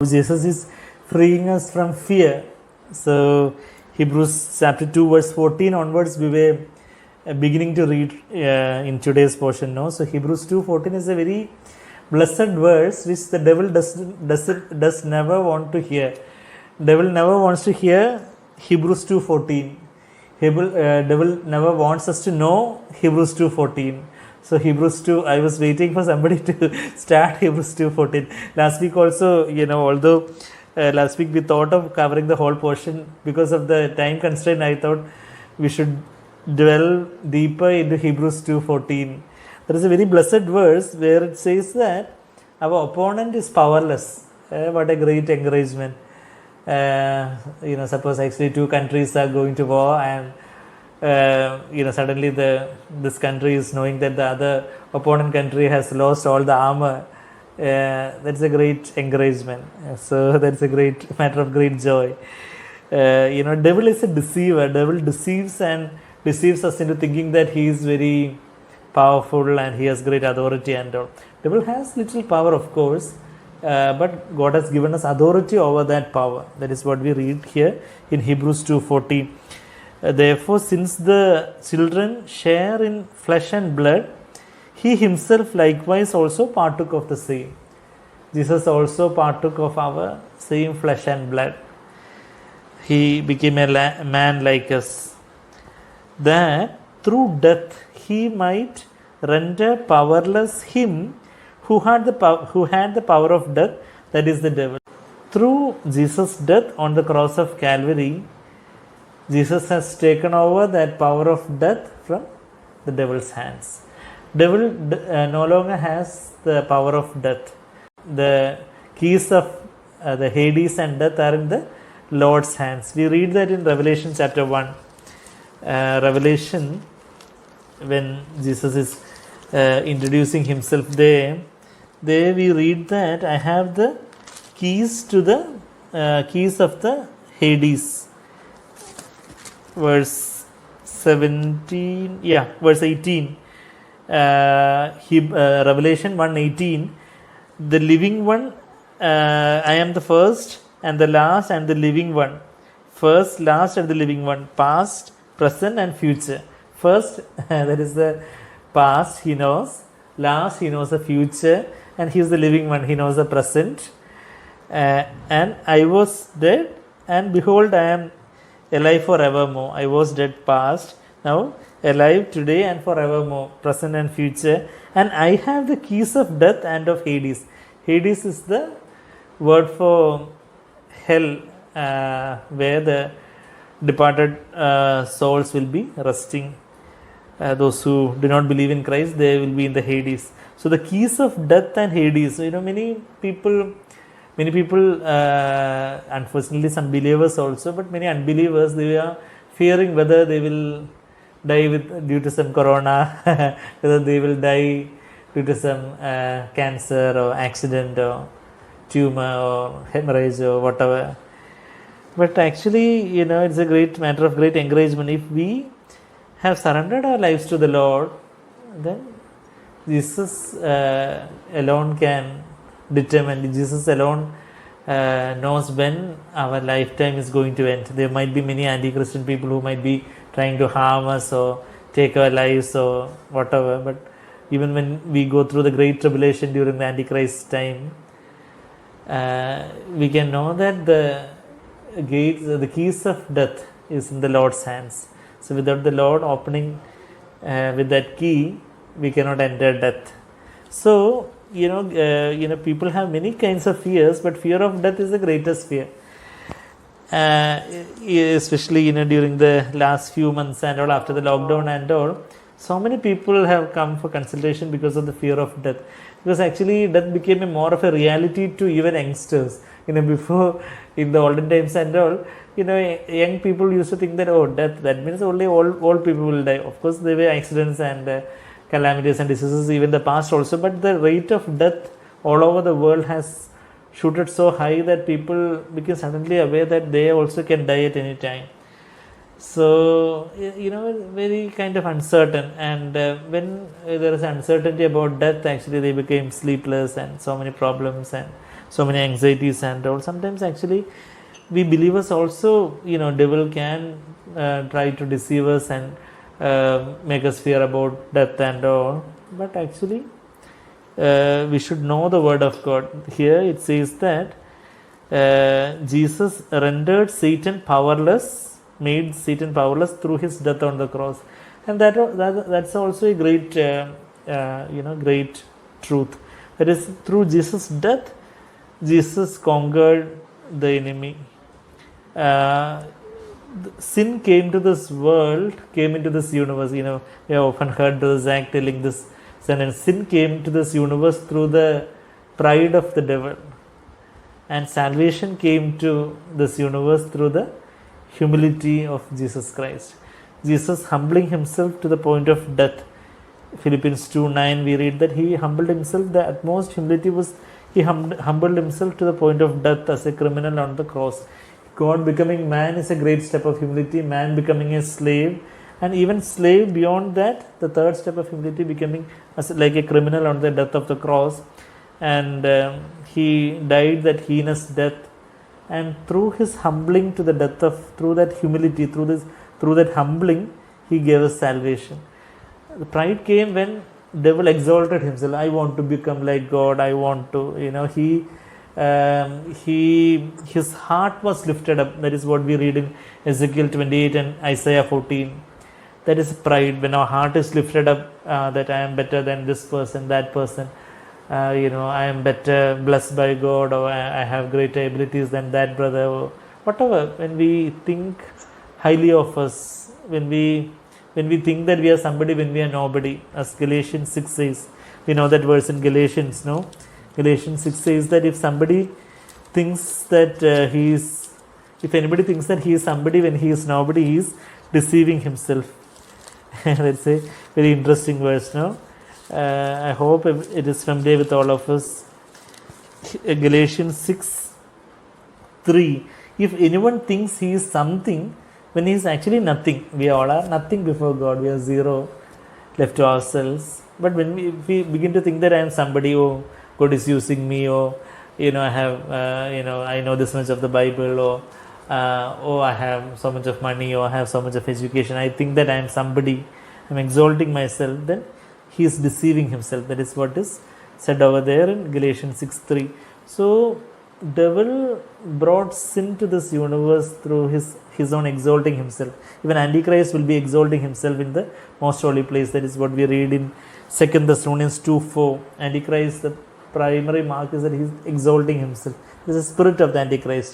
Jesus is freeing us from fear. So Hebrews chapter 2 verse 14 onwards we were beginning to read in today's portion. No? So Hebrews 2:14 is a very blessed verse which the devil does never want to hear. Devil never wants to hear Hebrews 2:14. Devil never wants us to know Hebrews 2:14. So Hebrews 2, I was waiting for somebody to start Hebrews 2:14. Last week also, although last week we thought of covering the whole portion, because of the time constraint, I thought we should dwell deeper into Hebrews 2:14. There is a very blessed verse where it says that our opponent is powerless. What a great encouragement. Suppose actually two countries are going to war, and suddenly this country is knowing that the other opponent country has lost all the armor. That's a great encouragement. So that's a great matter of great joy. Devil is a deceiver. Devil deceives us into thinking that he is very powerful and he has great authority and all. Devil has little power, of course, but God has given us authority over that power. That is what we read here in Hebrews 2:14. Therefore, since the children share in flesh and blood, he himself likewise also partook of the same. Jesus also partook of our same flesh and blood. He became a man like us, that through death he might render powerless him who had the power of death, that is the devil. Through Jesus' death on the cross of Calvary, Jesus has taken over that power of death from the devil's hands. Devil no longer has the power of death. The keys of the Hades and death are in the Lord's hands. We read that in Revelation chapter 1. Revelation, when Jesus is introducing himself there we read that I have the keys to the keys of the Hades. Verse 17, verse 18. Revelation 1:18. The living one, I am the first and the last and the living one. First, last, and the living one. Past, present, and future. First, that is the past, he knows. Last, he knows the future. And he is the living one, he knows the present. And I was dead, and behold, I am alive forevermore. I was dead past, now alive today and forevermore, present and future. And I have the keys of death and of Hades. Hades is the word for hell, where the departed souls will be resting. Those who do not believe in Christ, they will be in the Hades. So the keys of death and Hades. So, many people, unfortunately some believers also, but many unbelievers, they are fearing whether they will die due to some corona, whether they will die due to some cancer or accident or tumor or hemorrhage or whatever. But actually, it's a great matter of great encouragement. If we have surrendered our lives to the Lord, then Jesus alone can determine. Jesus alone knows when our lifetime is going to end. There might be many anti-Christian people who might be trying to harm us or take our lives or whatever. But even when we go through the great tribulation during the Antichrist time, we can know that the gates, the keys of death is in the Lord's hands. So without the Lord opening with that key, we cannot enter death. So people have many kinds of fears, but fear of death is the greatest fear. Especially during the last few months and all, after the lockdown and all, so many people have come for consultation because of the fear of death. Because actually death became more of a reality to even youngsters. Before, in the olden times and all, young people used to think that, death, that means only old people will die. Of course, there were accidents and calamities and diseases even in the past also, but the rate of death all over the world has shooted so high that people became suddenly aware that they also can die at any time. So, very kind of uncertain. And when there is uncertainty about death, actually they became sleepless and so many problems. And so many anxieties and all. Sometimes actually we believers also, devil can try to deceive us and make us fear about death and all. But actually we should know the word of God. Here it says that Jesus rendered Satan powerless, made Satan powerless through his death on the cross, and that's also a great great truth. That is, through Jesus' death, Jesus conquered the enemy. Sin came to this world, came into this universe. We have often heard Brother Zach telling this sentence: sin came to this universe through the pride of the devil, and salvation came to this universe through the humility of Jesus Christ. Jesus humbling himself to the point of death. Philippians 2:9 we read that he humbled himself. The utmost humility was he humbled himself to the point of death as a criminal on the cross. God becoming man is a great step of humility. Man becoming a slave, and even slave beyond that, the third step of humility, becoming like a criminal on the death of the cross. And he died that heinous death, and through his humbling to the death of, through that humility, through that humbling, he gave us salvation. The pride came when devil exalted himself. I want to become like God. I want to, his heart was lifted up. That is what we read in Ezekiel 28 and Isaiah 14. That is pride. When our heart is lifted up, that I am better than this person, that person. I am better, blessed by God, or I have greater abilities than that brother, or whatever. When we think highly of us, when we think that we are somebody when we are nobody, as Galatians 6 says, we know that verse in Galatians, no? Galatians 6 says that if somebody thinks that if anybody thinks that he is somebody when he is nobody, he is deceiving himself. That's a very interesting verse, no? I hope it is familiar with all of us. Galatians 6:3. If anyone thinks he is something when he is actually nothing, we all are nothing before God. We are zero left to ourselves. But when we begin to think that I am somebody, oh, God is using me, or I have I know this much of the Bible, or I have so much of money, or I have so much of education, I think that I am somebody, I am exalting myself, then he is deceiving himself. That is what is said over there in Galatians 6:3. So devil brought sin to this universe through his own exalting himself. Even Antichrist will be exalting himself in the most holy place. That is what we read in 2 Thessalonians 2:4. Antichrist, the primary mark is that he is exalting himself. This is the spirit of the Antichrist.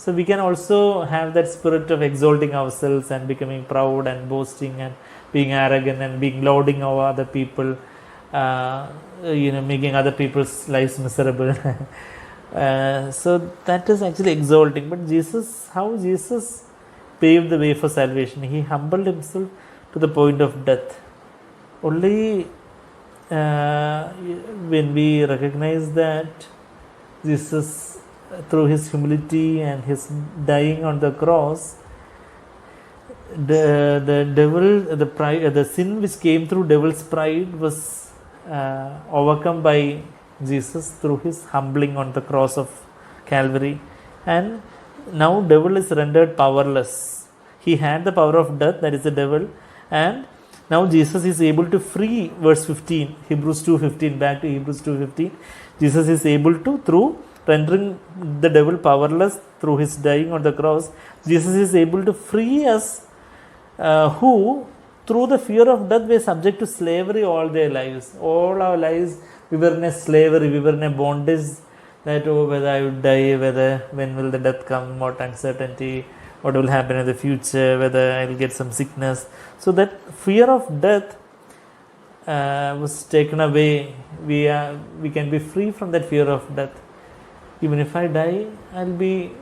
So we can also have that spirit of exalting ourselves and becoming proud and boasting and being arrogant and being lauding over other people, making other people's lives miserable. So that is actually exalting. But how Jesus paved the way for salvation? He humbled himself to the point of death. Only when we recognize that Jesus, through his humility and his dying on the cross, the devil, the sin which came through devil's pride was overcome by Jesus through his humbling on the cross of Calvary. And now devil is rendered powerless. He had the power of death, that is the devil, and now Jesus is able to free, verse 15, Hebrews 2:15, back to Hebrews 2:15. Jesus is able to, through rendering the devil powerless through his dying on the cross, Jesus is able to free us who through the fear of death were subject to slavery all their lives. All our lives we were in a slavery, we were in a bondage, that whether I would die, when will the death come, what uncertainty, what will happen in the future, whether I will get some sickness. So that fear of death was taken away. We can be free from that fear of death. Even if I die, I'll be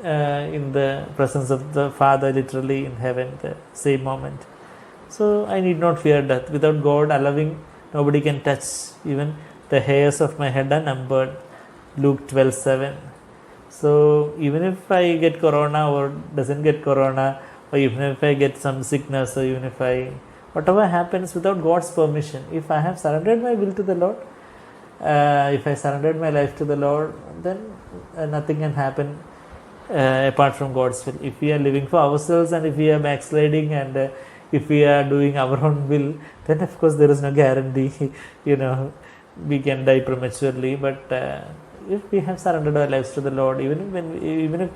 in the presence of the Father, literally in heaven, the same moment. So I need not fear death. Without God allowing, nobody can touch. Even the hairs of my head are numbered. Luke 12:7. So even if I get corona or doesn't get corona, or even if I get some sickness, or even if whatever happens without God's permission, if I have surrendered my will to the Lord, if I surrendered my life to the Lord, then nothing can happen apart from God's will. If we are living for ourselves and if we are backsliding and if we are doing our own will, then of course there is no guarantee, we can die prematurely. But if we have surrendered our lives to the Lord, even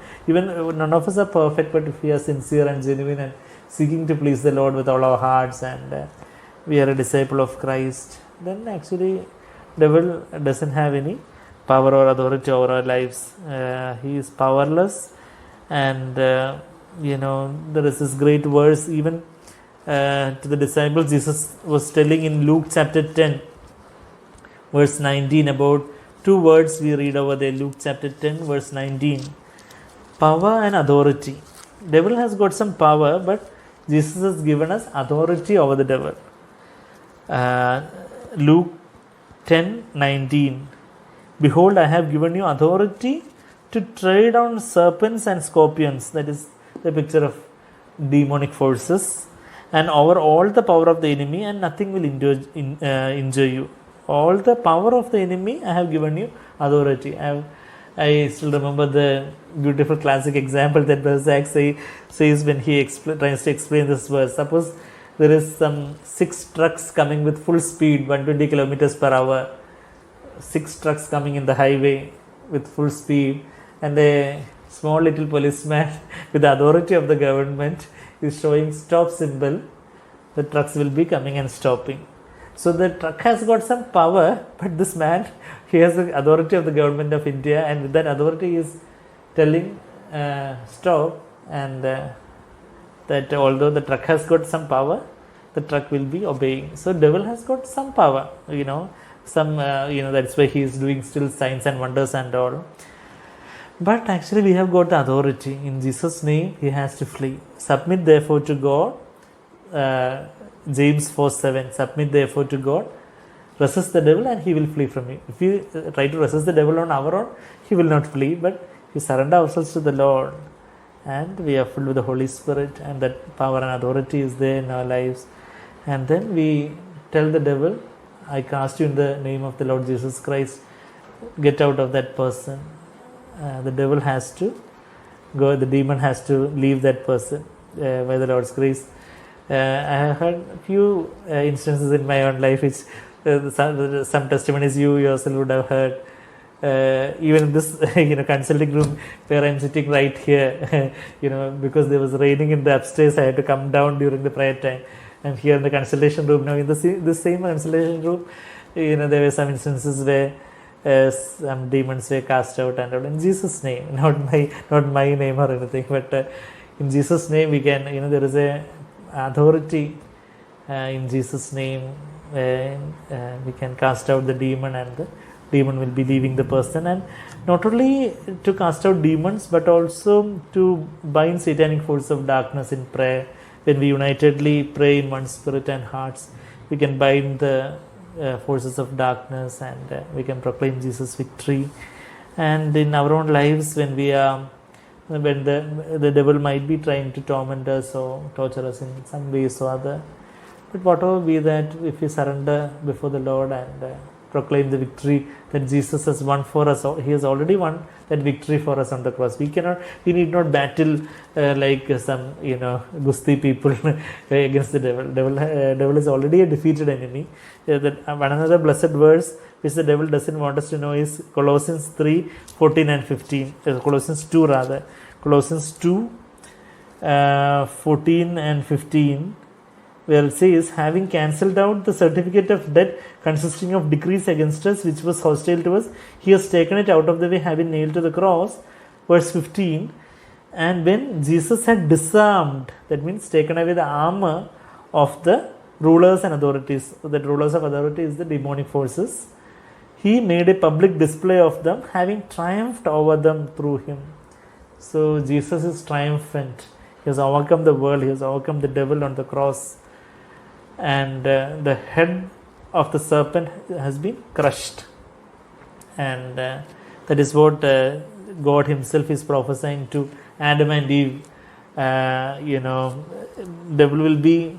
none of us are perfect, but if we are sincere and genuine and seeking to please the Lord with all our hearts, and we are a disciple of Christ, then actually devil doesn't have any power or authority over our lives. He is powerless, and there is this great verse even to the disciples. Jesus was telling in Luke chapter 10 verse 19 about two words we read over there. Luke chapter 10 verse 19, power and authority. Devil has got some power, but Jesus has given us authority over the devil. Luke 10:19, behold, I have given you authority to tread on serpents and scorpions. That is the picture of demonic forces, and over all the power of the enemy, and nothing will injure you. All the power of the enemy, I have given you authority. I still remember the beautiful classic example that Brother Zach says when he tries to explain this verse. Suppose there is some 6 trucks coming with full speed, 120 kilometers per hour. 6 trucks coming in the highway with full speed, and a small little policeman with the authority of the government is showing stop symbol. The trucks will be coming and stopping. So the truck has got some power, but this man, he has the authority of the government of India, and with that authority is telling stop, and that although the truck has got some power, the truck will be obeying. So devil has got some power, that's why he is doing still signs and wonders and all. But actually we have got the authority. In Jesus' name he has to flee. Submit therefore to God. James 4:7, submit therefore to God, resist the devil and he will flee from you. If you try to resist the devil on our own, he will not flee, but we surrender ourselves to the Lord and we are filled with the Holy Spirit, and that power and authority is there in our lives, and then we tell the devil, I cast you in the name of the Lord Jesus Christ, get out of that person. The devil has to go, the demon has to leave that person by the Lord's grace. I have heard a few instances in my own life which some testimonies you yourself would have heard. Even in this consulting room where I'm sitting right here, because there was raining in the upstairs, I had to come down during the prayer time. And here in the consultation room now, in the same consultation room, there were some instances where some demons were cast out, and in Jesus' name, not my name or anything, but in Jesus' name we can, there is a authority in Jesus' name. We can cast out the demon, and the demon will be leaving the person. And not only to cast out demons, but also to bind satanic force of darkness in prayer. When we unitedly pray in one spirit and hearts, we can bind the forces of darkness, and we can proclaim Jesus' victory. And in our own lives, when the devil might be trying to torment us or torture us in some ways or other, but whatever be that, if we surrender before the Lord and proclaim the victory that Jesus has won for us, he has already won that victory for us on the cross. We need not battle like some Gusti people against the devil. Devil is already a defeated enemy. One another blessed verse which the devil doesn't want us to know is Colossians 3:14 and 15. Colossians 2 rather. Colossians 2 14 and 15, where it says, having cancelled out the certificate of debt consisting of decrees against us, which was hostile to us, he has taken it out of the way, having nailed to the cross. Verse 15, and when Jesus had disarmed, that means taken away the armor of the rulers and authorities, the rulers of authority is the demonic forces, he made a public display of them, having triumphed over them through him. So Jesus is triumphant. He has overcome the world. He has overcome the devil on the cross. And the head of the serpent has been crushed. And that is what God himself is prophesying to Adam and Eve. Devil will be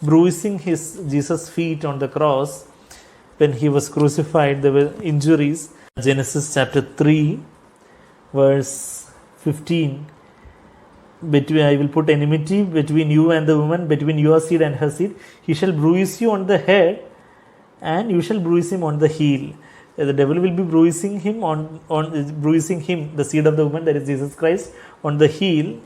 bruising Jesus' feet on the cross. when he was crucified, there were injuries. Genesis chapter 3, verse 15. I will put enmity between you and the woman, between your seed and her seed. He shall bruise you on the head, and you shall bruise him on the heel. The devil will be bruising him bruising him, the seed of the woman, that is Jesus Christ, on the heel.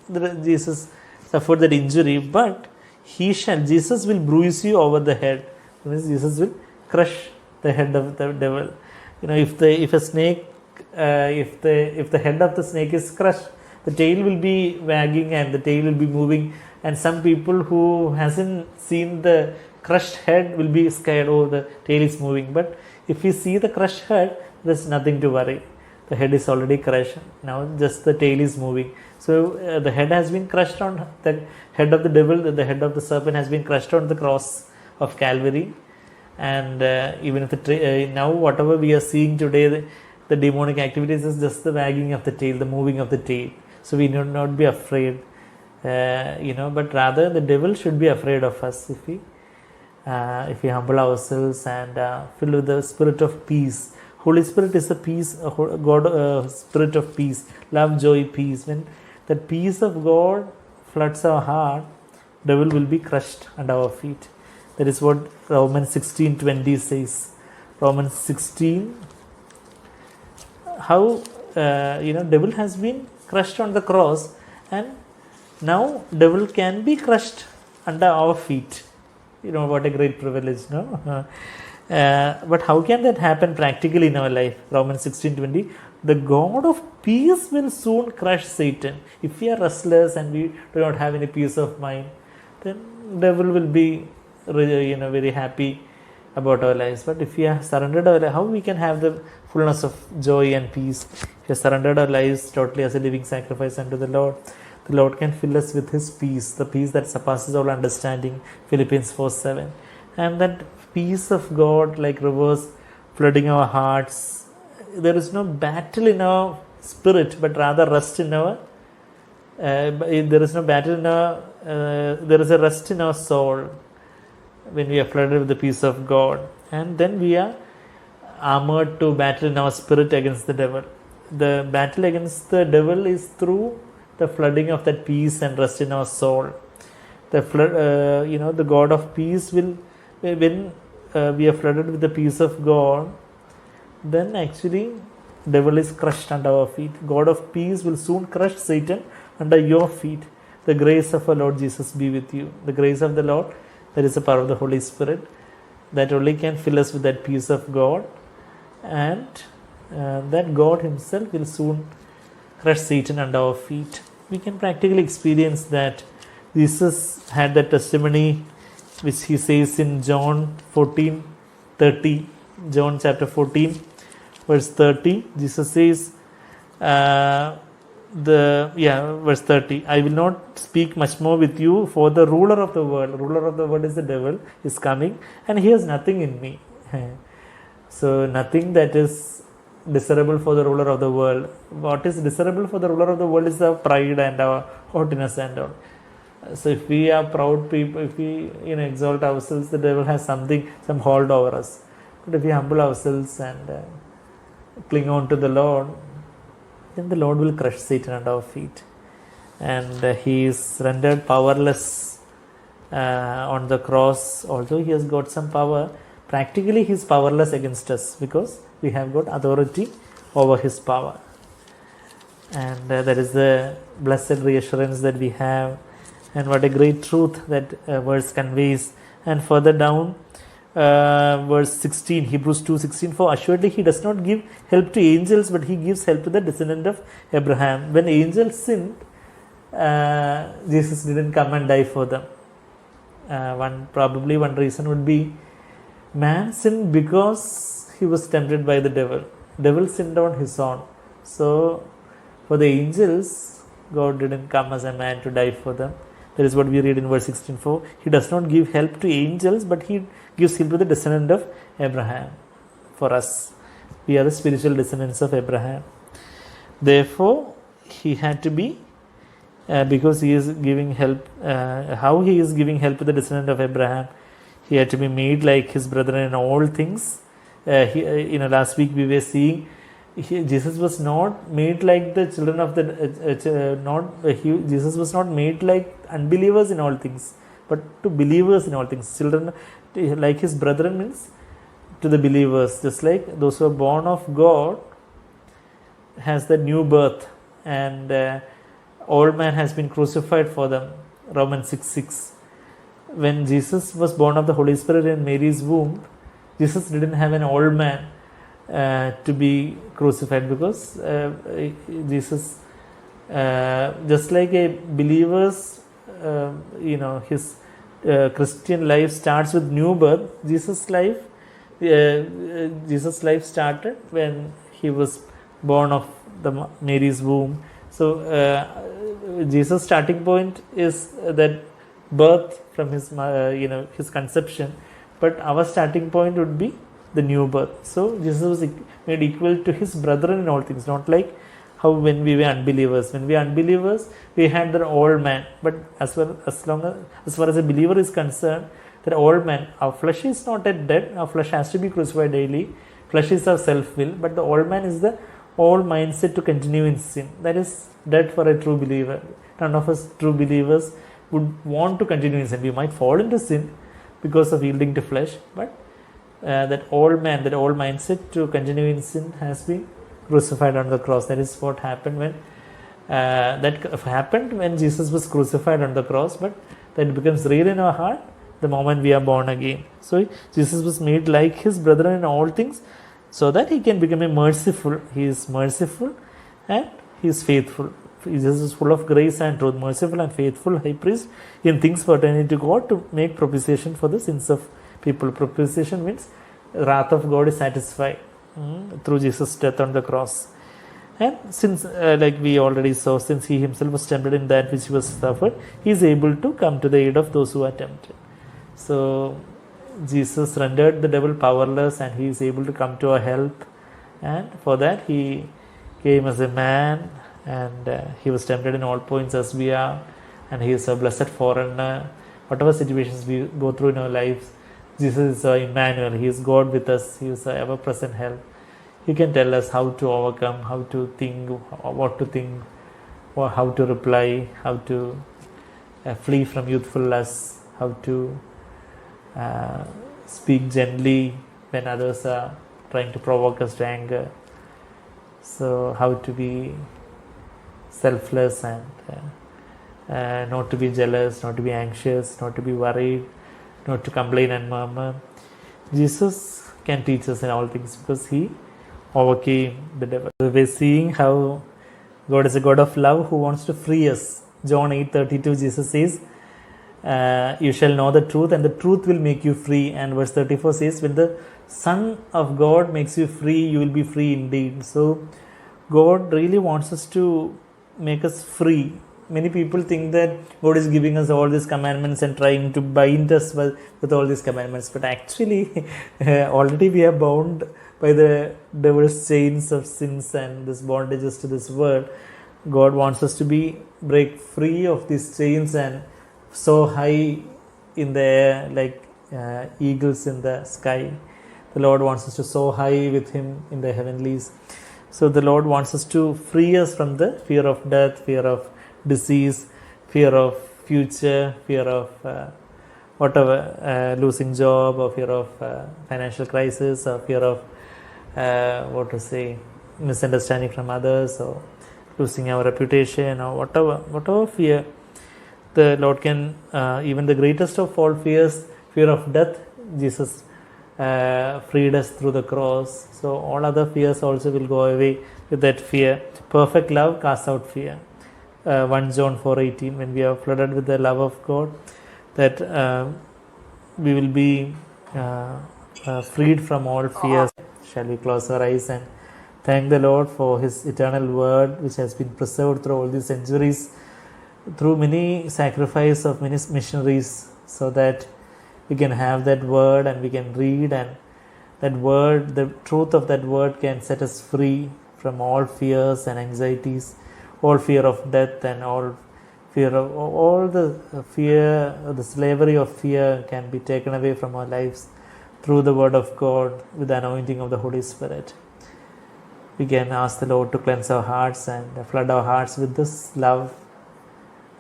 Jesus suffered that injury, but Jesus will bruise you over the head. That means Jesus will crush the head of the devil. If a snake, if the head of the snake is crushed, the tail will be wagging and the tail will be moving, and some people who hasn't seen the crushed head will be scared. Oh, the tail is moving. But if you see the crushed head, there's nothing to worry. The head is already crushed. Now just the tail is moving. So the head has been crushed on the head of the devil. The head of the serpent has been crushed on the cross of Calvary. And even if now whatever we are seeing today, the demonic activities is just the wagging of the tail, the moving of the tail. So we need not be afraid, but rather the devil should be afraid of us if we humble ourselves and fill with the spirit of peace. Holy Spirit is a peace, God, spirit of peace, love, joy, peace. When the peace of God floods our heart, devil will be crushed under our feet. That is what Romans 16:20 says. Romans 16. How devil has been crushed on the cross, and now devil can be crushed under our feet. What a great privilege, no? But how can that happen practically in our life? Romans 16:20. The God of peace will soon crush Satan. If we are restless and we do not have any peace of mind, then devil will be very happy about our lives. But if we have surrendered our life, how we can have the fullness of joy and peace? If we have surrendered our lives totally as a living sacrifice unto the Lord can fill us with His peace, the peace that surpasses all understanding, Philippians 4:7. And that peace of God, like rivers flooding our hearts, there is no battle in our spirit, but rather rest in our, there is no battle in our, there is a rest in our soul when we are flooded with the peace of God. And then we are armored to battle in our spirit against the devil. The battle against the devil is through the flooding of that peace and rest in our soul. The flood, the God of peace will, when we are flooded with the peace of God, then actually devil is crushed under our feet. God of peace will soon crush Satan under your feet. The grace of our Lord Jesus be with you. The grace of the Lord, that is the power of the Holy Spirit, that only can fill us with that peace of God, and that God Himself will soon crush Satan under our feet. We can practically experience that. Jesus had that testimony which He says in John 14:30. John chapter 14 verse 30. Jesus says, verse 30, I will not speak much more with you, for the ruler of the world is the devil, is coming, and he has nothing in me. So nothing that is desirable for the ruler of the world. What is desirable for the ruler of the world is our pride and our haughtiness and all. So if we are proud people, if we exalt ourselves, the devil has some hold over us. But if we humble ourselves and cling on to the Lord, then the Lord will crush Satan under our feet. And He is rendered powerless on the cross. Although He has got some power, practically He is powerless against us because we have got authority over His power. And that is the blessed reassurance that we have. And what a great truth that verse conveys. And further down, verse 16, Hebrews 2:16, for assuredly He does not give help to angels, but He gives help to the descendant of Abraham. When angels sinned, Jesus didn't come and die for them. Probably one reason would be man sinned because he was tempted by the devil. Devil sinned on his own. So for the angels, God didn't come as a man to die for them. That is what we read in verse 16:4. He does not give help to angels, but He gives help to the descendant of Abraham. For us, we are the spiritual descendants of Abraham. Therefore, He had to be, because He is giving help, how He is giving help to the descendant of Abraham, He had to be made like His brethren in all things, last week we were seeing Jesus was not made like the children of the Jesus was not made like unbelievers in all things, but to believers in all things. Children like his brethren means to the believers, just like those who are born of God has the new birth, and old man has been crucified for them. Romans 6:6. When Jesus was born of the Holy Spirit in Mary's womb, Jesus didn't have an old man to be crucified, because Jesus, just like a believer's, his Christian life starts with new birth. Jesus' life started when he was born of the Mary's womb. So Jesus' starting point is that birth from his his conception, but our starting point would be the new birth. So Jesus was made equal to his brethren in all things, not like how when we were unbelievers. When we were unbelievers, we had the old man, but as far as a believer is concerned, that old man, our flesh is not yet dead. Our flesh has to be crucified daily. Flesh is our self-will, but the old man is the old mindset to continue in sin. That is dead for a true believer. None of us true believers would want to continue in sin. We might fall into sin because of yielding to flesh, but that old man, that old mindset to continue in sin has been crucified on the cross. That is what happened when Jesus was crucified on the cross, but that becomes real in our heart the moment we are born again. So Jesus was made like his brethren in all things, so that he can become a merciful. He is merciful and he is faithful. Jesus is full of grace and truth, merciful and faithful high priest in things pertaining to God, to make propitiation for the sins of people. Propitiation means wrath of God is satisfied through Jesus' death on the cross. And since, like we already saw, since he himself was tempted in that which he was suffered, he is able to come to the aid of those who are tempted. So Jesus rendered the devil powerless, and he is able to come to our help. And for that he came as a man, and he was tempted in all points as we are, and he is a blessed foreigner. Whatever situations we go through in our lives, Jesus is Emmanuel. He is God with us. He is ever-present help. He can tell us how to overcome, how to think, what to think, or how to reply, how to flee from youthful lusts, how to speak gently when others are trying to provoke us to anger. So how to be selfless and not to be jealous, not to be anxious, not to be worried, not to complain and murmur. Jesus can teach us in all things because he overcame the devil. We're seeing how God is a God of love who wants to free us. John 8:32, Jesus says, you shall know the truth, and the truth will make you free. And verse 34 says, when the Son of God makes you free, you will be free indeed. So God really wants us to make us free. Many people think that God is giving us all these commandments and trying to bind us with all these commandments, but actually already we are bound by the devil's chains of sins and this bondages to this world. God wants us to break free of these chains and so high in the air like eagles in the sky. The Lord wants us to soar high with him in the heavenlies. So the Lord wants us to free us from the fear of death, fear of disease, fear of future, fear of losing job, or fear of financial crisis, or fear of misunderstanding from others, or losing our reputation, or whatever fear. The Lord can, even the greatest of all fears, fear of death, Jesus freed us through the cross. So all other fears also will go away with that fear. Perfect love casts out fear. 1 John 4:18, when we are flooded with the love of God, that we will be freed from all fears. Shall we close our eyes and thank the Lord for his eternal word, which has been preserved through all these centuries, through many sacrifice of many missionaries, so that we can have that word and we can read, and that word, the truth of that word can set us free from all fears and anxieties, all fear of death, and all fear of all the fear, the slavery of fear can be taken away from our lives through the Word of God with the anointing of the Holy Spirit. We can ask the Lord to cleanse our hearts and flood our hearts with this love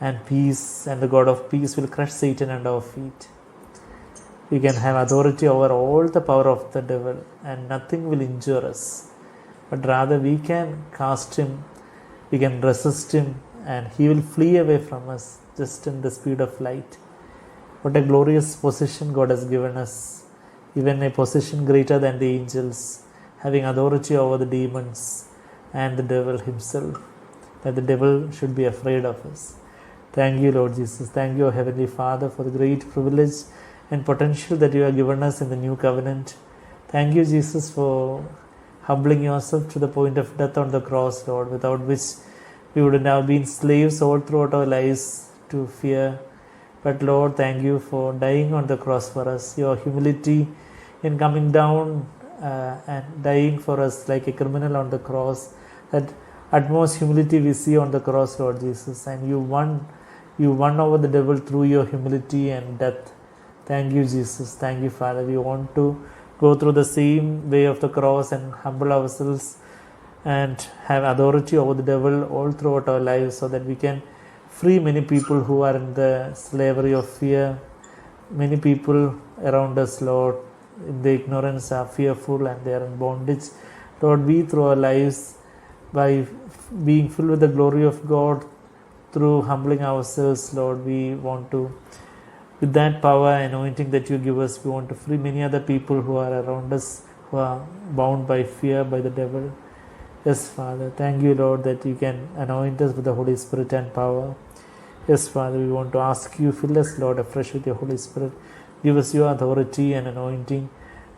and peace, and the God of peace will crush Satan under our feet. We can have authority over all the power of the devil, and nothing will injure us, but rather we can cast him, we can resist him, and he will flee away from us just in the speed of light. What a glorious position God has given us, even a position greater than the angels, having authority over the demons and the devil himself, that the devil should be afraid of us. Thank you, Lord Jesus. Thank you, Heavenly Father, for the great privilege and potential that you have given us in the new covenant. Thank you, Jesus, for humbling yourself to the point of death on the cross, Lord, without which we would have now been slaves all throughout our lives to fear. But Lord, thank you for dying on the cross for us. Your humility in coming down and dying for us like a criminal on the cross, that utmost humility we see on the cross, Lord Jesus, and you won over the devil through your humility and death. Thank you, Jesus. Thank you, Father. We want to go through the same way of the cross and humble ourselves and have authority over the devil all throughout our lives, so that we can free many people who are in the slavery of fear. Many people around us, Lord, in the ignorance are fearful and they are in bondage. Lord, we through our lives, by being filled with the glory of God, through humbling ourselves, Lord, we want to, with that power and anointing that you give us, we want to free many other people who are around us, who are bound by fear, by the devil. Yes, Father. Thank you, Lord, that you can anoint us with the Holy Spirit and power. Yes, Father, we want to ask you, fill us, Lord, afresh with your Holy Spirit. Give us your authority and anointing.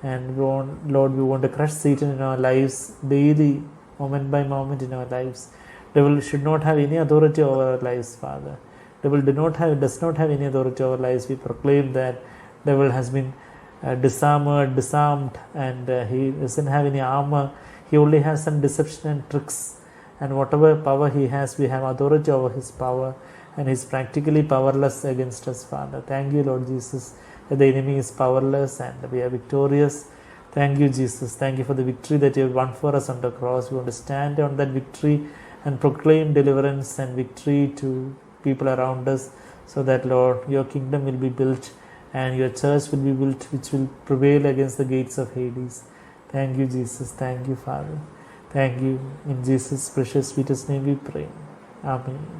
And Lord, we want to crush Satan in our lives daily, moment by moment in our lives. Devil should not have any authority over our lives, Father. Devil does not have any authority over our lives. We proclaim that devil has been disarmed, and he doesn't have any armor. He only has some deception and tricks. And whatever power he has, we have authority over his power, and he is practically powerless against us, Father. Thank you, Lord Jesus, that the enemy is powerless and we are victorious. Thank you, Jesus. Thank you for the victory that you have won for us on the cross. We want to stand on that victory and proclaim deliverance and victory to people around us, so that, Lord, your kingdom will be built and your church will be built, which will prevail against the gates of Hades. Thank you, Jesus. Thank you, Father. Thank you. In Jesus' precious, sweetest name we pray. Amen.